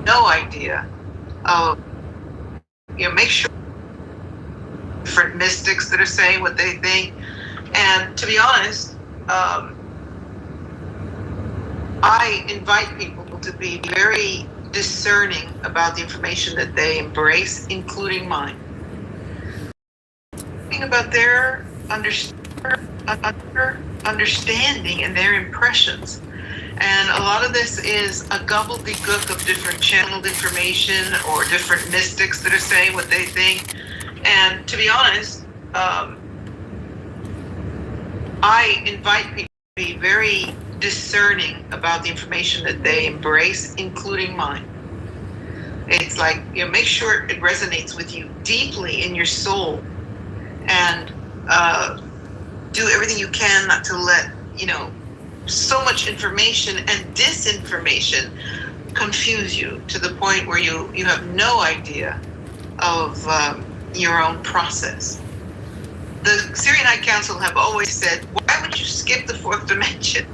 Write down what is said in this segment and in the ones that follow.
no idea of, make sure different mystics that are saying what they think. And to be honest, I invite people to be very discerning about the information that they embrace, including mine. About their understanding and their impressions. And a lot of this is a gobbledygook of different channeled information or different mystics that are saying what they think. And to be honest, I invite people to be very discerning about the information that they embrace, including mine. It's like, make sure it resonates with you deeply in your soul, and do everything you can not to let, so much information and disinformation confuse you to the point where you have no idea of your own process. The Syrian High Council have always said, why would you skip the fourth dimension?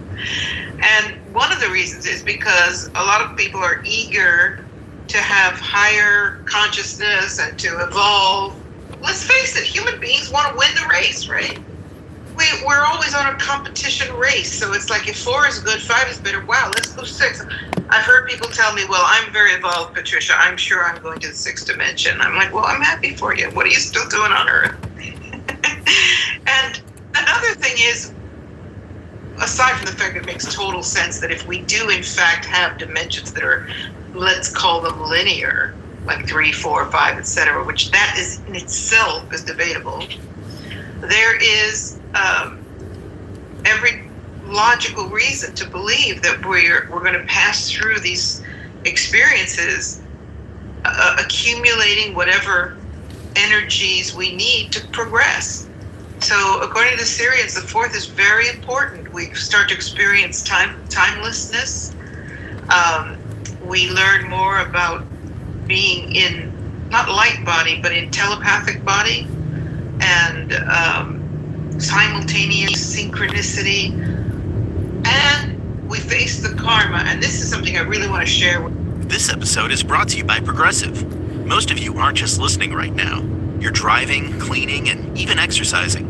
And one of the reasons is because a lot of people are eager to have higher consciousness and to evolve. Let's face it, human beings want to win the race, right? We're always on a competition race. So it's like, if 4 is good, 5 is better. Wow, let's go 6. I've heard people tell me, well, I'm very evolved, Patricia. I'm sure I'm going to the 6th dimension. I'm like, well, I'm happy for you. What are you still doing on Earth? And another thing is, aside from the fact that it makes total sense that if we do in fact have dimensions that are, let's call them linear, like 3, 4, 5, etc., which that is in itself is debatable, there is every logical reason to believe that we're going to pass through these experiences, accumulating whatever energies we need to progress. So according to the Syrians, the 4th is very important. We start to experience timelessness. We learn more about being in, not light body, but in telepathic body, and simultaneous synchronicity. And we face the karma. And this is something I really want to share. This episode is brought to you by Progressive. Most of you aren't just listening right now. You're driving, cleaning, and even exercising.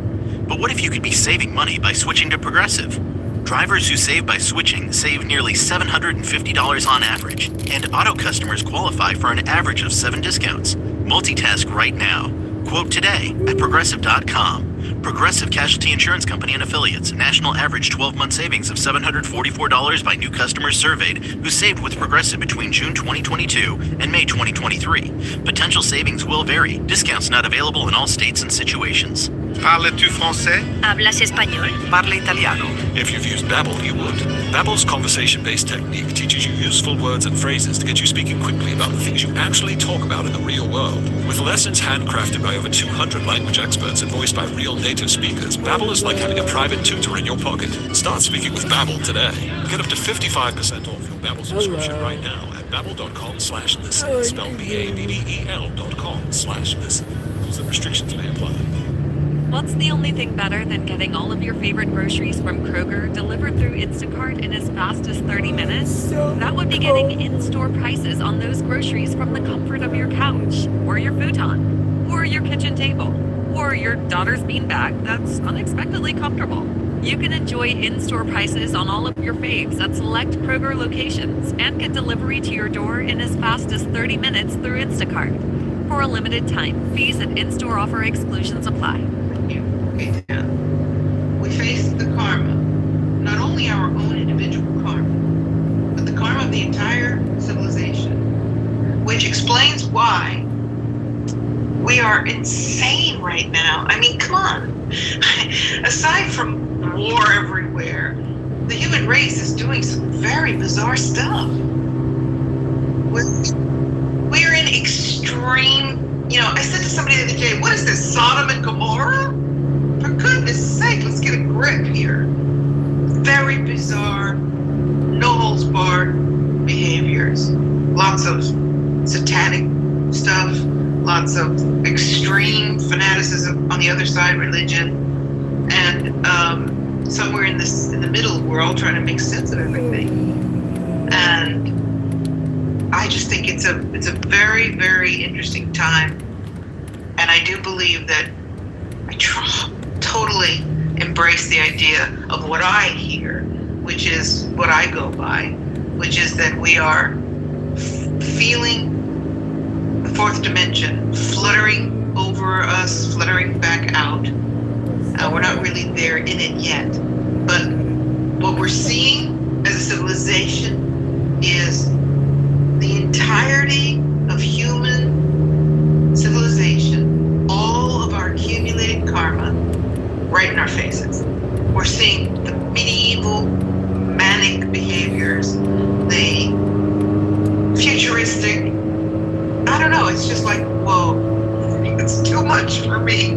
But what if you could be saving money by switching to Progressive? Drivers who save by switching save nearly $750 on average, and auto customers qualify for an average of 7 discounts. Multitask right now. Quote today at Progressive.com. Progressive Casualty Insurance Company and Affiliates. National average 12-month savings of $744 by new customers surveyed who saved with Progressive between June 2022 and May 2023. Potential savings will vary. Discounts not available in all states and situations. Parles-tu français? Hablas español? Parla italiano. If you've used Babbel, you would. Babbel's conversation-based technique teaches you useful words and phrases to get you speaking quickly about the things you actually talk about in the real world. With lessons handcrafted by over 200 language experts and voiced by real native speakers, Babbel is like having a private tutor in your pocket. Start speaking with Babbel today. Get up to 55% off your Babbel subscription right now at babbel.com/listen. Spelled BABBEL.com/listen. Rules and restrictions may apply. What's the only thing better than getting all of your favorite groceries from Kroger delivered through Instacart in as fast as 30 minutes? That would be getting in-store prices on those groceries from the comfort of your couch, or your futon, or your kitchen table, or your daughter's beanbag that's unexpectedly comfortable. You can enjoy in-store prices on all of your faves at select Kroger locations and get delivery to your door in as fast as 30 minutes through Instacart. For a limited time, fees and in-store offer exclusions apply. We face the karma, not only our own individual karma, but the karma of the entire civilization, which explains why we are insane right now. I mean, come on. Aside from war everywhere, the human race is doing some very bizarre stuff. We're in extreme, I said to somebody the other day, what is this, Sodom and Gomorrah? For goodness sake, let's get a grip here. Very bizarre, no holds barred behaviors. Lots of satanic stuff, lots of extreme fanaticism on the other side, religion, and somewhere in the middle, we're all trying to make sense of everything. And I just think it's a very, very interesting time. And I do believe that I totally embrace the idea of what I hear, which is what I go by, which is that we are feeling the fourth dimension fluttering over us, fluttering back out. We're not really there in it yet. But what we're seeing as a civilization is the entirety of human civilization, all of our accumulated karma, right in our faces. We're seeing the medieval manic behaviors, the futuristic, I don't know, it's just like, whoa, it's too much for me.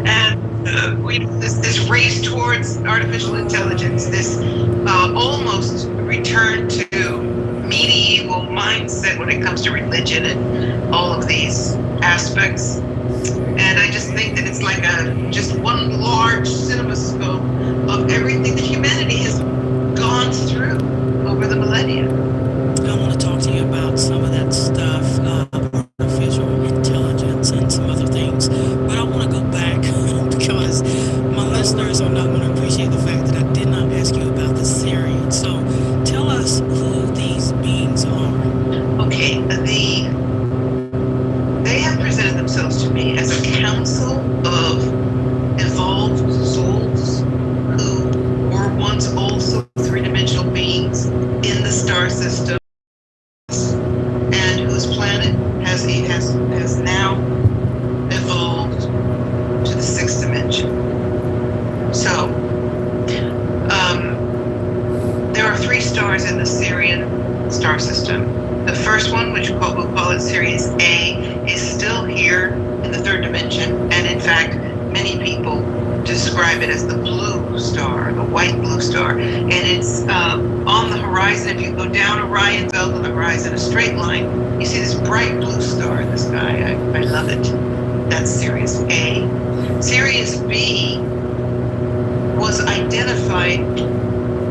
And this race towards artificial intelligence, this almost return to medieval mindset when it comes to religion and all of these aspects. And I just think that it's like just one large cinemascope of everything that humanity has gone through over the millennia. I want to talk to you about some of that stuff, artificial intelligence and some other things, but I want to go back because my listeners are not going to appreciate the fact that I did not ask you about the Sirians. So tell us who these beings are. Okay, they have presented themselves to me as a council of evolved souls who were once also three-dimensional beings in the star system, and whose planet has now evolved to the sixth dimension. So, there are 3 stars in the Sirian star system. The first one, which we'll call it Sirius A, is still here in the 3rd dimension, and in fact, many people describe it as the blue star, the white blue star, and it's on the horizon. If you go down Orion's belt on the horizon, a straight line, you see this bright blue star in the sky. I love it. That's Sirius A. Sirius B was identified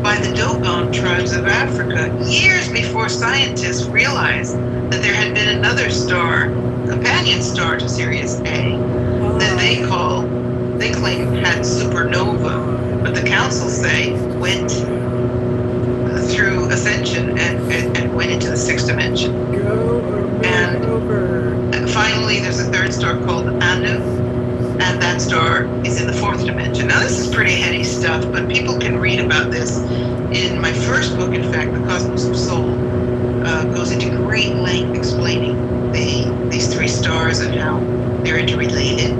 by the Dogon tribes of Africa years before scientists realized that there had been another star, companion star to Sirius A, that they claim had supernova, but the council say went through ascension and went into the 6th dimension. And finally, there's a 3rd star called Anu, and that star is in the 4th dimension. Now, this is pretty heady stuff, but people can read about this in my first book. In fact, The Cosmos of Soul goes into great length explaining these 3 stars and how they're interrelated.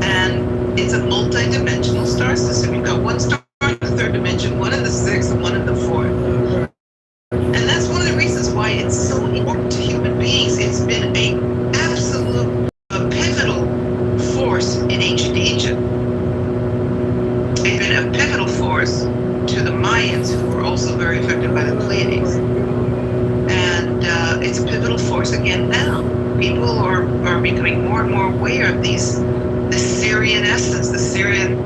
And it's a multi-dimensional star system. You've got one star in the 3rd dimension, one in the 6th, and one in the 4th. And that's one of the reasons why it's so important to human beings. It's been an absolute pivotal force in ancient Egypt. It's been a pivotal force to the Mayans, who were also very affected by the Pleiades. And it's a pivotal force again now. People are becoming more and more aware of this Sirian essence, the Sirian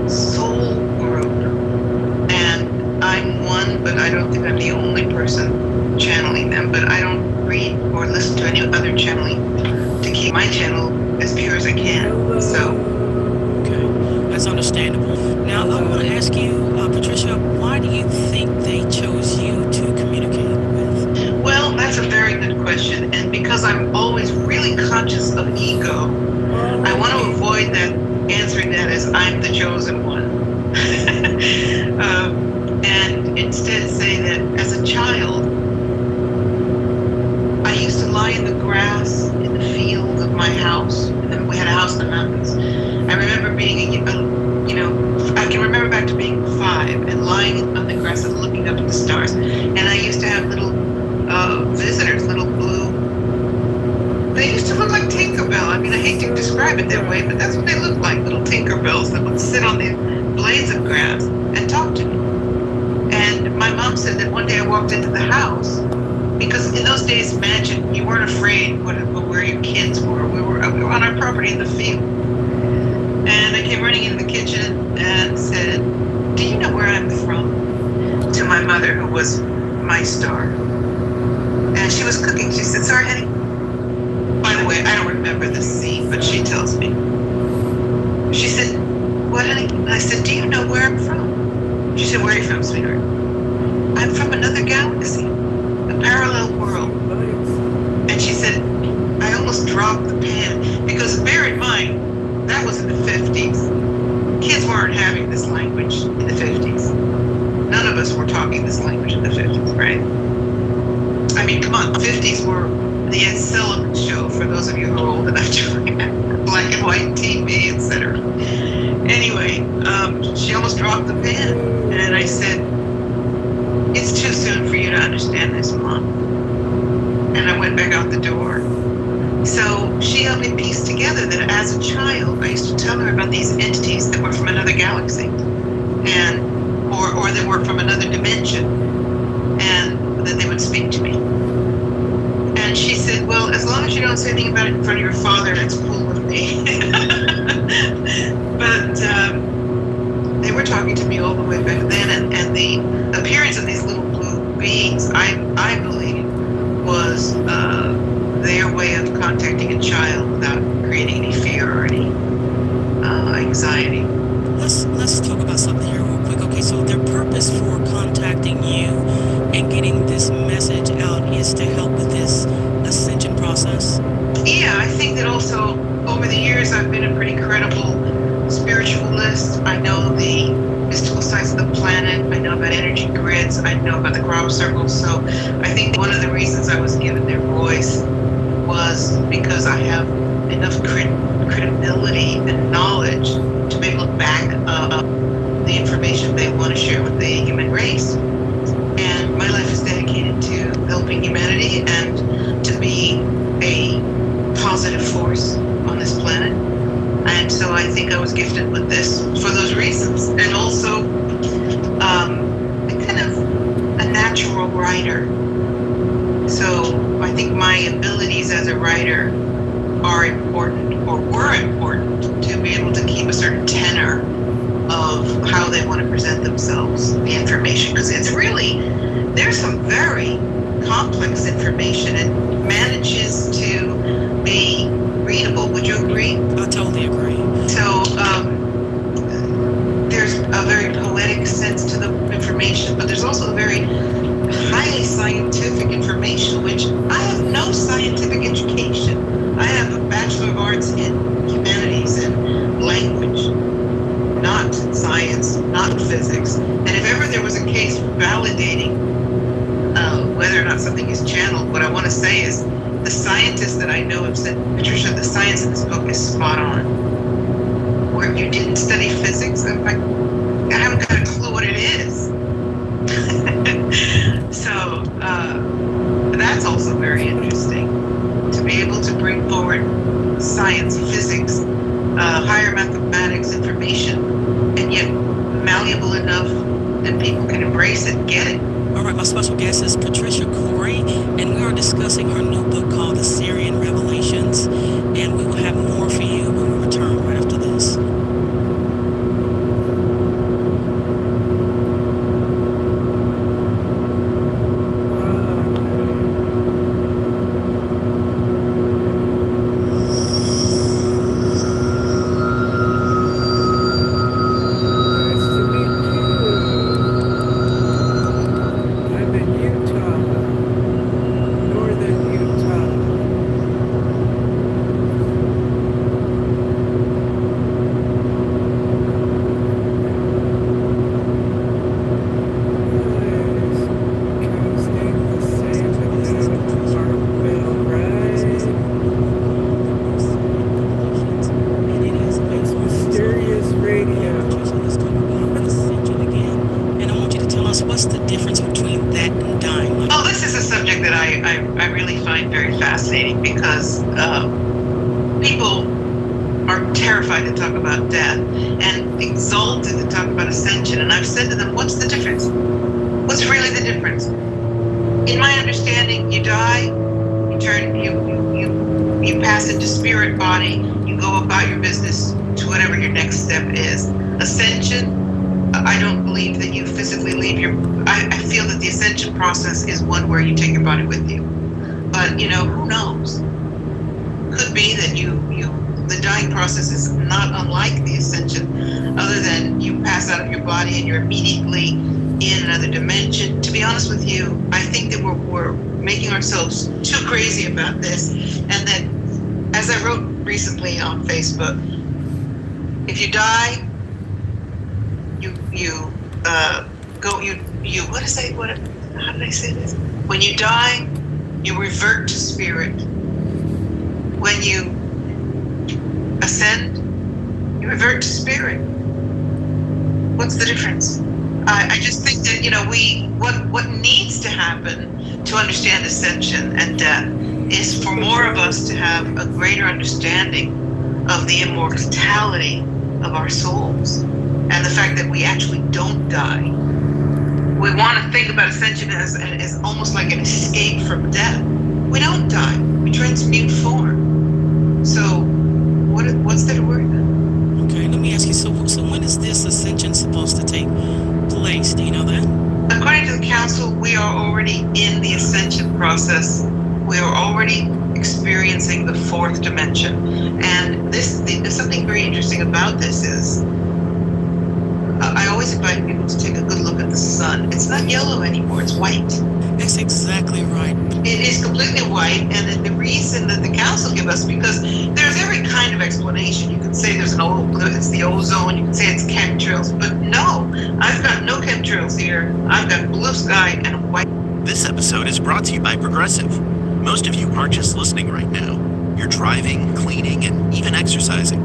soul group. And I'm one, but I don't think I'm the only person channeling them. But I don't read or listen to any other channeling to keep my channel as pure as I can. So. Okay, that's understandable. Now, I want to ask you, Patricia, why do you think they chose you to communicate with? Well, that's a very good question. And because I'm always really conscious of ego, I want to avoid that, answering that as I'm the chosen one. And instead say that as a child, I used to lie in the grass in the field of my house. And then we had a house in the mountains. I remember being, I can remember back to being 5 and lying on the grass and looking up at the stars. And I used to have little visitors, little blue. They used to look like Tinkerbell. I mean, I hate to describe it that way, but that's what they looked like, little Tinkerbells that would sit on the blades of grass and talk to me. And my mom said that one day I walked into the house, because in those days, imagine, you weren't afraid where your kids were. We were on our property in the field. And I came running into the kitchen and said, "Do you know where I'm from?" To my mother, who was my star. And she was cooking. She said, "Sorry, honey." By the way, I don't remember the scene, but she tells me. She said, "What, honey?" And I said, "Do you know where I'm from?" She said, "Where are you from, sweetheart?" "I'm from another galaxy, a parallel world." And she said, I almost dropped the pen, because bear in mind, that was in the 50s. Kids weren't having this language in the 50s. None of us were talking this language in the 50s, right? I mean, come on, 50s were the Ed Sullivan Show, for those of you who are old enough to remember, black and white TV, etc. Anyway, she almost dropped the pen, and I said, "It's too soon for you to understand this, Mom." And I went back out the door. So she helped me piece together that as a child, I used to tell her about these entities that were from another galaxy, and or that were from another dimension, and that they would speak to me. And she said, "Well, as long as you don't say anything about it in front of your father, that's cool with me." But they were talking to me all the way back then, and the appearance of these little blue beings, I believe, was their way of contacting a child without creating any fear or any anxiety. Let's talk about something here real quick. Okay, so their purpose for contacting you and getting this message out is to help with this ascension process. Yeah, I think that also over the years I've been a pretty credible spiritualist. I know the mystical sides of the planet. I know about energy grids. I know about the crop circles. So I think one of the reasons I was given their voice was because I have enough credibility and knowledge to be able to back up the information they want to share with the human race. And my life is dedicated to helping humanity and to be a positive force on this planet. And so I think I was gifted with this for those reasons. And also, kind of a natural writer. So I think my abilities as a writer are important, or were important, to be able to keep a certain tenor of how they want to present themselves, the information. Because it's really, there's some very complex information. It manages to be readable. Would you agree? I totally agree. So there's a very poetic sense to the information, but there's also a very highly scientific information, which I have no scientific education. I have a Bachelor of Arts in Humanities and Language, not science, not physics. And if ever there was a case validating whether or not something is channeled, what I want to say is the scientists that I know have said, "Patricia, the science in this book is spot on." Where you didn't study physics, I'm like, I haven't got a clue what it is. So that's also very interesting, to be able to bring forward science, physics, higher mathematics information, and yet malleable enough that people can embrace it, get it. All right, my special guest is Patricia Corey, and we are discussing her new book called The Syrian Revelations, and we will have more for you when we return right after this. What's the difference between that and dying? Well, this is a subject that I really find very fascinating, because people are terrified to talk about death and exalted to talk about ascension. And I've said to them, what's the difference? What's really the difference? In my understanding, you die, you pass into spirit body, you go about your business to whatever your next step is. Ascension, I don't believe that you physically leave I feel that the ascension process is one where you take your body with you. But who knows? Could be that the dying process is not unlike the ascension, other than you pass out of your body and you're immediately in another dimension. To be honest with you, I think that we're making ourselves too crazy about this, and that, as I wrote recently on Facebook, if you die, how did I say this? When you die, you revert to spirit. When you ascend, you revert to spirit. What's the difference? I just think that what needs to happen to understand ascension and death is for more of us to have a greater understanding of the immortality of our souls and the fact that we actually don't die. We want to think about ascension as almost like an escape from death. We don't die. We transmute form. So what's there to worry about? Okay, let me ask you, so when is this ascension supposed to take place? Do you know that? According to the council, we are already in the ascension process. We are already experiencing the fourth dimension. And there's something very interesting about this is, I always invite people to take a good look at the sun. It's not yellow anymore, it's white. That's exactly right. It is completely white, and the reason that the council give us, because there's every kind of explanation. You can say it's the ozone, you can say it's chemtrails, but no, I've got no chemtrails here. I've got blue sky and white. This episode is brought to you by Progressive. Most of you aren't just listening right now. You're driving, cleaning, and even exercising.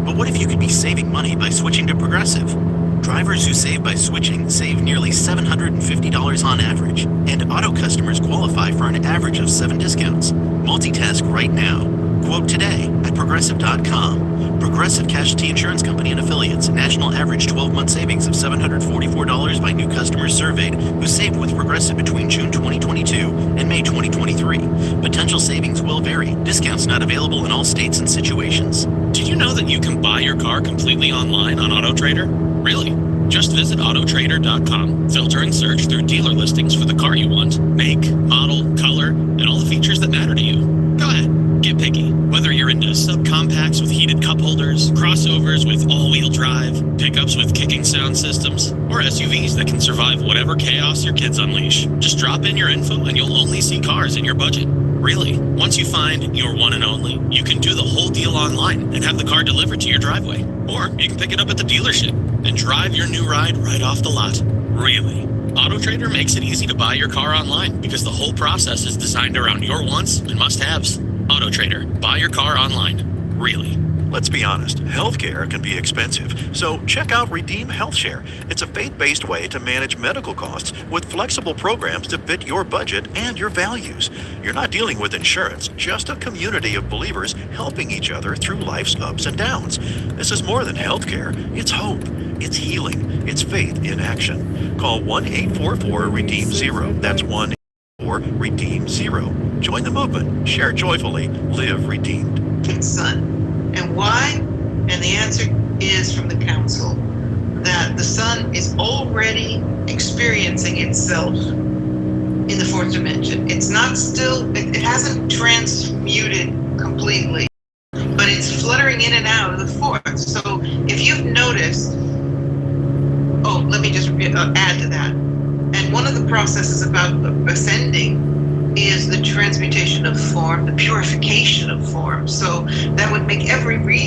But what if you could be saving money by switching to Progressive? Drivers who save by switching save nearly $750 on average, and auto customers qualify for an average of 7 discounts. Multitask right now. Quote today at Progressive.com. Progressive Casualty Insurance Company and Affiliates. National average 12-month savings of $744 by new customers surveyed who saved with Progressive between June 2022 and May 2023. Potential savings will vary. Discounts not available in all states and situations. Did you know that you can buy your car completely online on AutoTrader? Really? Just visit autotrader.com, filter and search through dealer listings for the car you want, make, model, color, and all the features that matter to you. Go ahead, get picky. Whether you're into subcompacts with heated cup holders, crossovers with all-wheel drive, pickups with kicking sound systems, or SUVs that can survive whatever chaos your kids unleash. Just drop in your info and you'll only see cars in your budget. Really, once you find your one and only, you can do the whole deal online and have the car delivered to your driveway. Or you can pick it up at the dealership and drive your new ride right off the lot. Really. AutoTrader makes it easy to buy your car online because the whole process is designed around your wants and must-haves. AutoTrader. Buy your car online. Really. Let's be honest, healthcare can be expensive, so check out Redeem HealthShare. It's a faith-based way to manage medical costs with flexible programs to fit your budget and your values. You're not dealing with insurance, just a community of believers helping each other through life's ups and downs. This is more than healthcare. It's hope. It's healing. It's faith in action. Call 1-844-REDEEM-0. That's 1-844-REDEEM-0. Join the movement. Share joyfully. Live redeemed. Sun. And why? And the answer is from the council that the sun is already experiencing itself in the fourth dimension. It's not still, it hasn't transmuted completely, but it's fluttering in and out of the fourth. So if you've noticed, let me just add to that. And one of the processes about ascending is the transmutation of form, the purification of form. So that would make every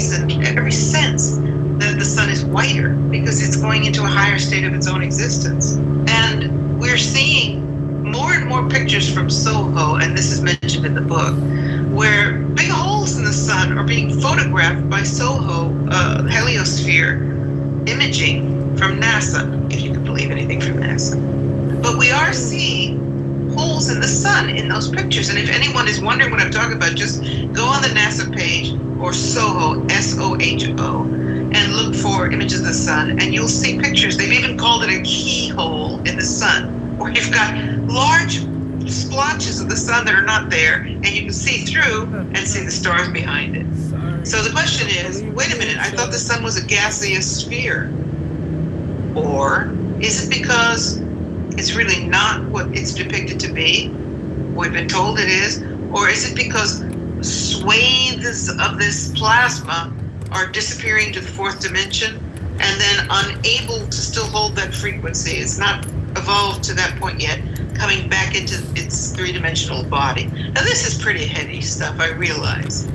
sense that the sun is whiter because it's going into a higher state of its own existence. And we're seeing more and more pictures from Soho, and this is mentioned in the book, where big holes in the sun are being photographed by Soho heliosphere imaging from NASA, if you can believe anything from NASA. But we are seeing holes in the sun in those pictures. And if anyone is wondering what I'm talking about, just go on the NASA page or Soho, SOHO, and look for images of the sun, and you'll see pictures. They've even called it a keyhole in the sun, where you've got large splotches of the sun that are not there, and you can see through and see the stars behind it. So the question is, wait a minute, I thought the sun was a gaseous sphere. Or is it because it's really not what it's depicted to be? We've been told it is. Or is it because swathes of this plasma are disappearing to the fourth dimension and then unable to still hold that frequency? It's not evolved to that point yet, coming back into its three-dimensional body. Now, this is pretty heady stuff, I realize,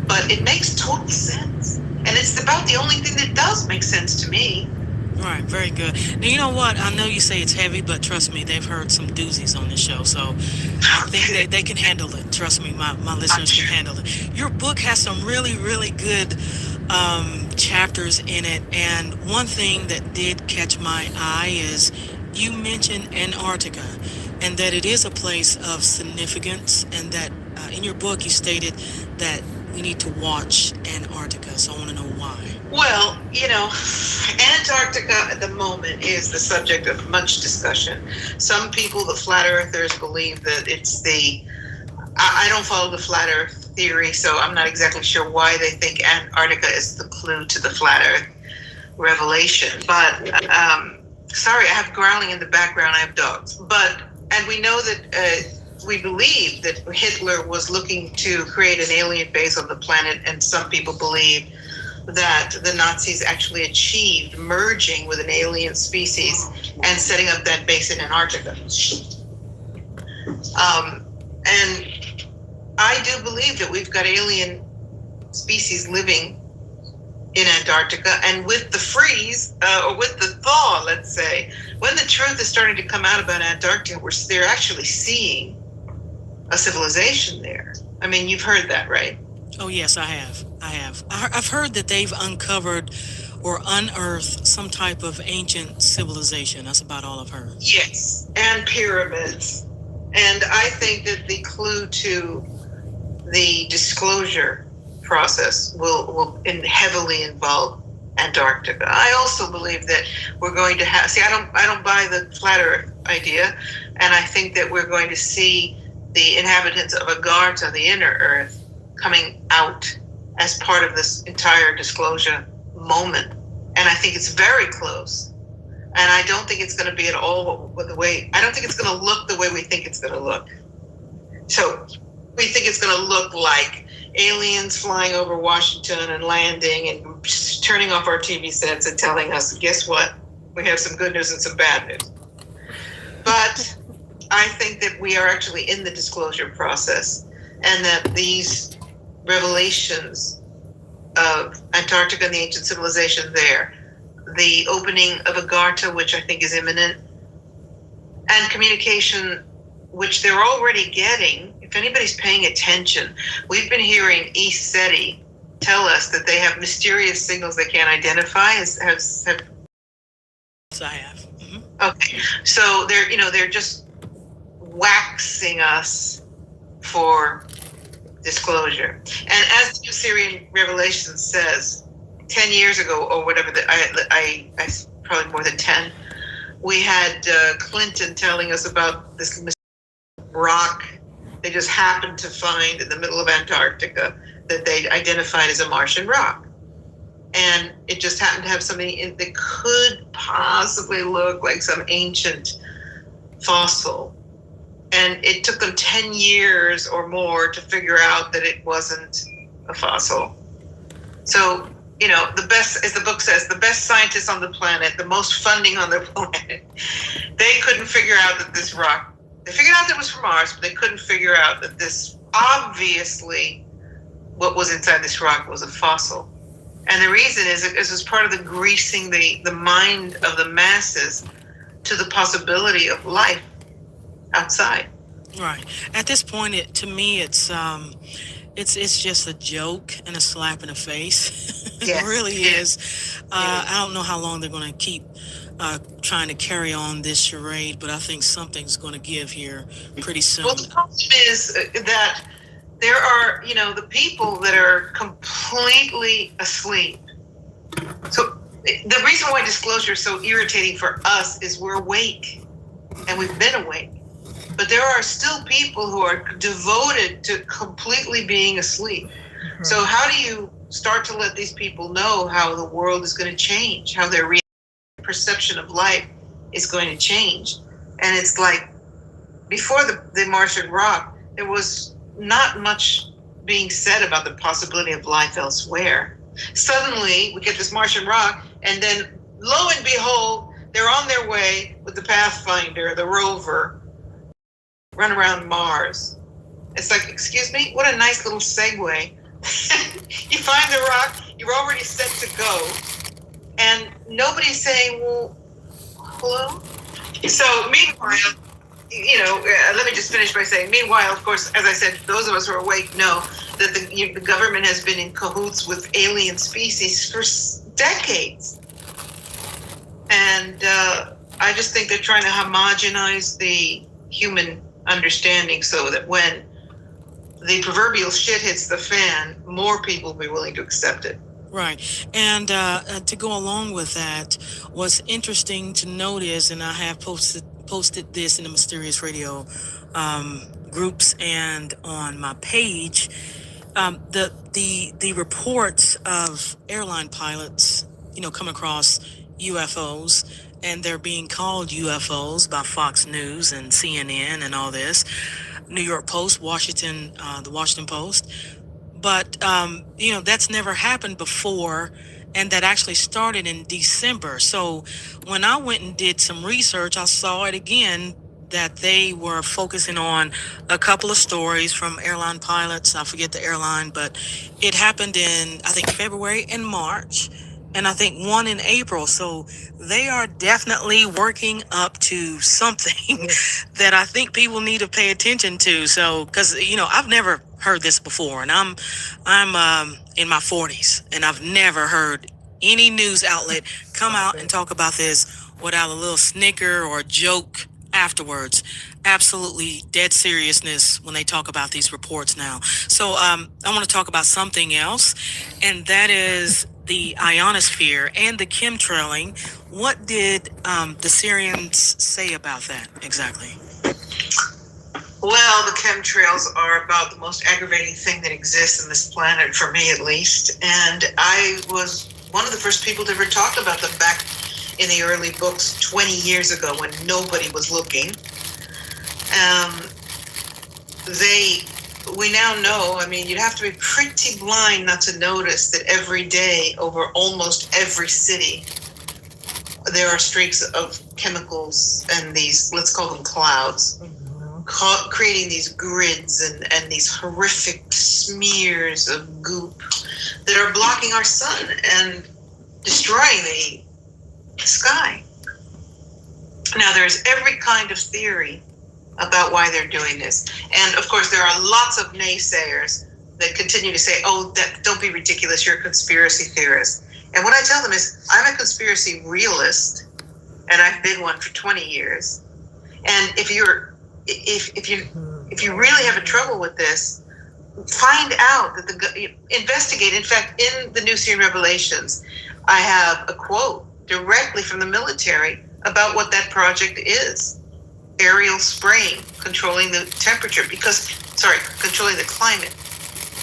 but it makes total sense. And it's about the only thing that does make sense to me. Right, very good. Now, you know what? I know you say it's heavy, but trust me, they've heard some doozies on this show, so I think they can handle it. Trust me, my listeners can handle it. Your book has some really, really good chapters in it, and one thing that did catch my eye is you mentioned Antarctica, and that it is a place of significance, and that in your book you stated that we need to watch Antarctica, so I want to know why. Well, Antarctica at the moment is the subject of much discussion. Some people, the flat earthers, believe that it's I don't follow the flat earth theory, so I'm not exactly sure why they think Antarctica is the clue to the flat earth revelation. But, sorry, I have growling in the background, I have dogs. And we know that, we believe that Hitler was looking to create an alien base on the planet, and some people believe that the Nazis actually achieved merging with an alien species and setting up that base in Antarctica. And I do believe that we've got alien species living in Antarctica, and with the freeze, or with the thaw, let's say, when the truth is starting to come out about Antarctica, they're actually seeing a civilization there. I mean, you've heard that, right? Oh, yes, I have. I've heard that they've uncovered or unearthed some type of ancient civilization. That's about all I've heard. Yes, and pyramids. And I think that the clue to the disclosure process will heavily involve Antarctica. I also believe that we're going to have, I don't buy the flat earth idea, and I think that we're going to see the inhabitants of Agartha, the inner earth, coming out as part of this entire disclosure moment. And I think it's very close. And I don't think it's going to be at all I don't think it's going to look the way we think it's going to look. So we think it's going to look like aliens flying over Washington and landing and turning off our TV sets and telling us, guess what? We have some good news and some bad news. But I think that we are actually in the disclosure process, and that these revelations of Antarctica and the ancient civilization there, the opening of Agartha, which I think is imminent, and communication, which they're already getting. If anybody's paying attention, we've been hearing East SETI tell us that they have mysterious signals they can't identify. Yes, I have. Mm-hmm. Okay, so they're just waxing us for disclosure. And as the New Syrian Revelation says, 10 years ago or whatever, I probably more than 10, we had Clinton telling us about this rock they just happened to find in the middle of Antarctica that they identified as a Martian rock. And it just happened to have something that could possibly look like some ancient fossil. And it took them 10 years or more to figure out that it wasn't a fossil. So, the best, as the book says, the best scientists on the planet, the most funding on the planet, they couldn't figure out that this rock, they figured out that it was from Mars, but they couldn't figure out that this, obviously, what was inside this rock was a fossil. And the reason is it was part of the greasing the mind of the masses to the possibility of life outside. Right. At this point, to me, it's just a joke and a slap in the face. Yes, it really is. I don't know how long they're going to keep trying to carry on this charade, but I think something's going to give here pretty soon. Well, the problem is that there are, the people that are completely asleep. So the reason why disclosure is so irritating for us is we're awake, and we've been awake. But there are still people who are devoted to completely being asleep. Mm-hmm. So how do you start to let these people know how the world is going to change, how their perception of life is going to change? And it's like, before the Martian rock, there was not much being said about the possibility of life elsewhere. Suddenly, we get this Martian rock, and then lo and behold, they're on their way with the Pathfinder, the rover, run around Mars. It's like, excuse me, what a nice little segue. You find the rock, you're already set to go, and nobody's saying, well, hello? So meanwhile, let me just finish by saying, meanwhile, of course, as I said, those of us who are awake know that the government has been in cahoots with alien species for decades. And I just think they're trying to homogenize the human understanding so that when the proverbial shit hits the fan, more people will be willing to accept it. Right. And to go along with that, what's interesting to note is, and I have posted this in the Mysterious Radio groups and on my page, the reports of airline pilots, come across UFOs, and they're being called UFOs by Fox News and CNN and all this, New York Post, the Washington Post. But, that's never happened before, and that actually started in December. So when I went and did some research, I saw it again, that they were focusing on a couple of stories from airline pilots. I forget the airline, but it happened in, I think, February and March, and I think one in April. So they are definitely working up to something that I think people need to pay attention to. So, because, I've never heard this before, and I'm in my 40s, and I've never heard any news outlet come out and talk about this without a little snicker or joke afterwards. Absolutely dead seriousness when they talk about these reports now. So I want to talk about something else, and that is the ionosphere and the chemtrailing. What did the Syrians say about that exactly? Well, the chemtrails are about the most aggravating thing that exists on this planet, for me at least. And I was one of the first people to ever talk about them back in the early books 20 years ago when nobody was looking. We now know, you'd have to be pretty blind not to notice that every day over almost every city, there are streaks of chemicals and these, let's call them clouds, creating these grids and these horrific smears of goop that are blocking our sun and destroying the sky. Now, there's every kind of theory about why they're doing this. And of course, there are lots of naysayers that continue to say, don't be ridiculous, you're a conspiracy theorist. And what I tell them is, I'm a conspiracy realist, and I've been one for 20 years. And if you really have a trouble with this, find out that investigate. In fact, in the New Syrian Revelations, I have a quote directly from the military about what that project is. Aerial spraying, controlling the temperature, controlling the climate.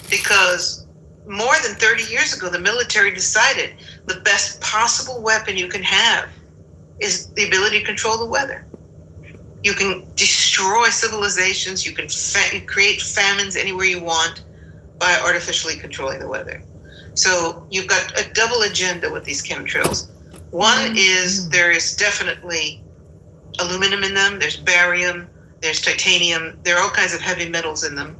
Because more than 30 years ago, the military decided the best possible weapon you can have is the ability to control the weather. You can destroy civilizations, you can create famines anywhere you want by artificially controlling the weather. So you've got a double agenda with these chemtrails. One is there is definitely aluminum in them, there's barium, there's titanium, there are all kinds of heavy metals in them.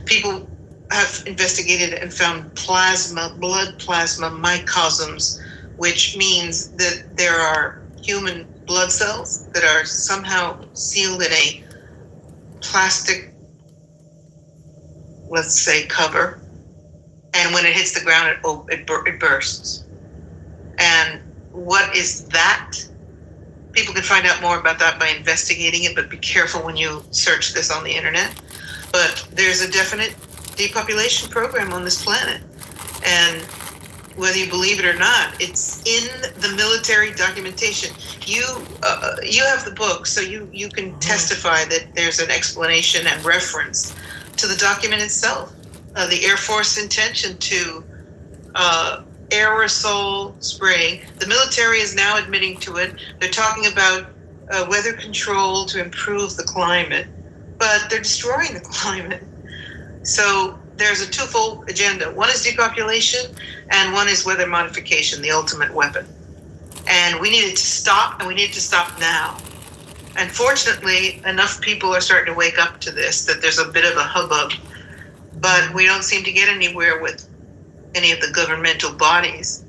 People have investigated and found blood plasma microcosms, which means that there are human blood cells that are somehow sealed in a plastic, let's say, cover. And when it hits the ground, it bursts. And what is that? People can find out more about that by investigating it, but be careful when you search this on the internet. But there's a definite depopulation program on this planet. And whether you believe it or not, it's in the military documentation. You have the book, so you can testify that there's an explanation and reference to the document itself. The Air Force intention to aerosol spraying. The military is now admitting to it. They're talking about weather control to improve the climate, but they're destroying the climate. So there's a twofold agenda. One is depopulation, and one is weather modification, the ultimate weapon. And we needed to stop, and we need to stop now. And fortunately, enough people are starting to wake up to this that there's a bit of a hubbub, but we don't seem to get anywhere with any of the governmental bodies.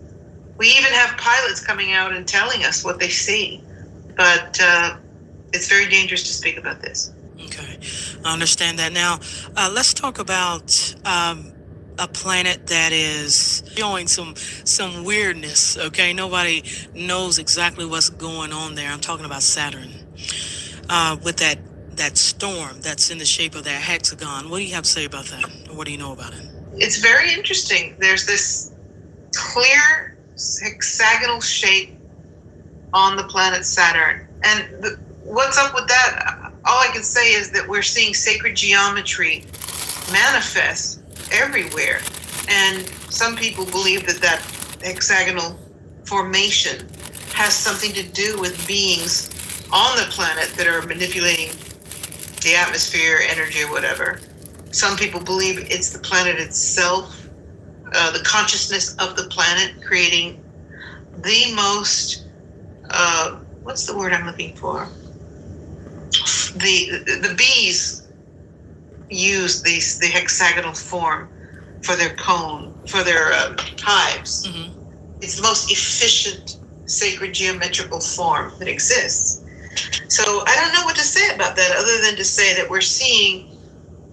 We even have pilots coming out and telling us what they see, but it's very dangerous to speak about this. Okay, I understand that. Now, let's talk about a planet that is showing some weirdness. Okay, nobody knows exactly what's going on there. I'm talking about Saturn, with that storm that's in the shape of that hexagon. What do you have to say about that? Or what do you know about it? It's very interesting. There's this clear hexagonal shape on the planet Saturn, and what's up with that? All I can say is that we're seeing sacred geometry manifest everywhere. And some people believe that hexagonal formation has something to do with beings on the planet that are manipulating the atmosphere, energy, or whatever. Some people believe it's the planet itself, the consciousness of the planet creating the most, what's the word I'm looking for? The bees use the hexagonal form for their cone, for their hives. Mm-hmm. It's the most efficient sacred geometrical form that exists. So I don't know what to say about that other than to say that we're seeing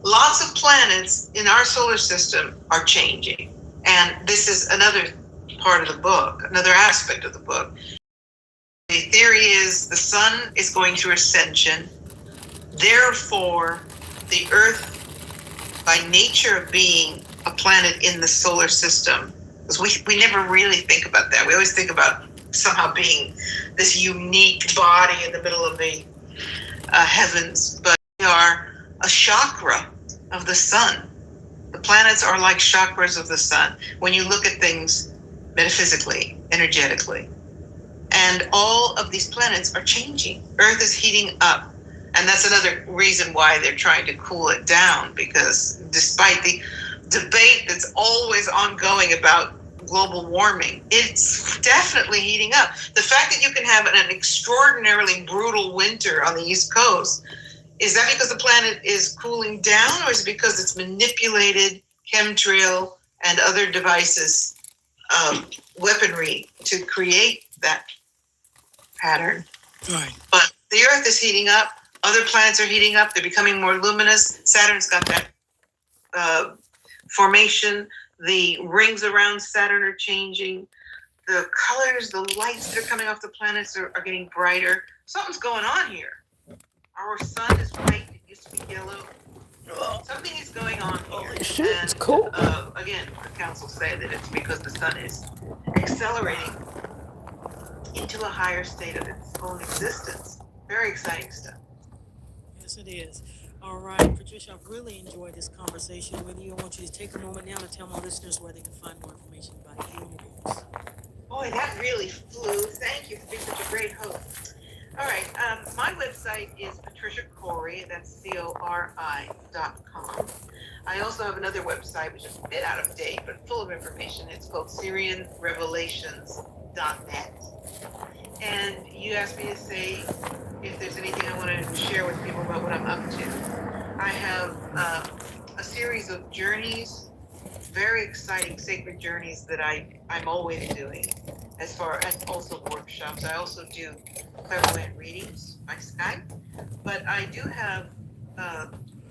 lots of planets in our solar system are changing. And this is another part of the book, another aspect of the book. The theory is the sun is going through ascension. Therefore, the Earth, by nature of being a planet in the solar system, because we never really think about that. We always think about somehow being this unique body in the middle of the heavens, but we are a chakra of the sun. The planets are like chakras of the sun when you look at things metaphysically, energetically. And all of these planets are changing. Earth is heating up. And that's another reason why they're trying to cool it down, because despite the debate that's always ongoing about global warming, it's definitely heating up. The fact that you can have an extraordinarily brutal winter on the East Coast, is that because the planet is cooling down, or is it because it's manipulated chemtrail and other devices, weaponry to create that pattern? Right. But the Earth is heating up. Other planets are heating up. They're becoming more luminous. Saturn's got that formation. The rings around Saturn are changing. The colors, the lights that are coming off the planets are getting brighter. Something's going on here. Our sun is white. It used to be yellow. Something is going on here. Holy shit, and, it's cool. Again, the council say that it's because the sun is accelerating into a higher state of its own existence. Very exciting stuff. Yes, it is. All right, Patricia, I've really enjoyed this conversation with you. I want you to take a moment now to tell my listeners where they can find more information about you and your books. Boy, that really flew. Thank you for being such a great host. All right, my website is Patricia Cori, that's CORI.com. I also have another website, which is a bit out of date, but full of information. It's called SyrianRevelations.net. And you asked me to say if there's anything I want to share with people about what I'm up to. I have a series of journeys, very exciting sacred journeys that I'm always doing, as far as also workshops. I also do clairvoyant readings by Skype, but I do have,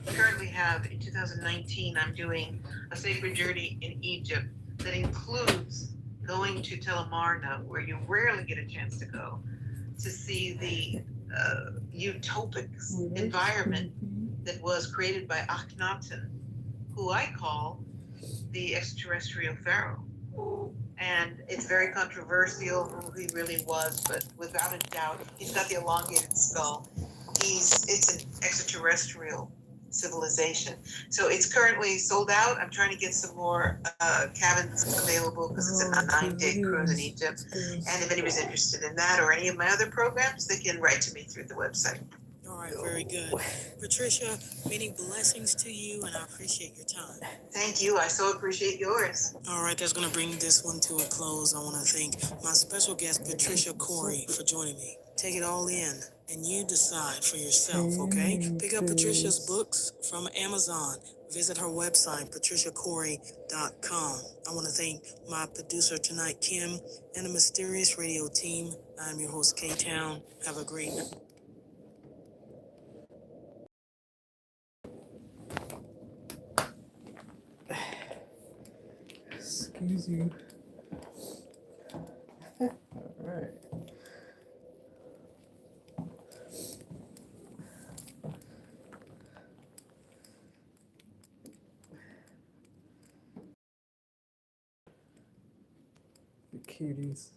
currently have in 2019, I'm doing a sacred journey in Egypt that includes going to Tel Amarna, where you rarely get a chance to go, to see the utopic environment that was created by Akhenaten, who I call the extraterrestrial pharaoh. And it's very controversial who he really was, but without a doubt, he's got the elongated skull. It's an extraterrestrial civilization. So it's currently sold out. I'm trying to get some more cabins available because it's a 9-day cruise in Egypt. And if anybody's interested in that or any of my other programs, they can write to me through the website. All right, very good. Patricia, many blessings to you, and I appreciate your time. Thank you. I so appreciate yours. All right, that's going to bring this one to a close. I want to thank my special guest, Patricia Corey, for joining me. Take it all in, and you decide for yourself, okay? Pick up Patricia's books from Amazon. Visit her website, patriciacorey.com. I want to thank my producer tonight, Kim, and the Mysterious Radio team. I'm your host, K-Town. Have a great night. Excuse you. Alright. The cuties.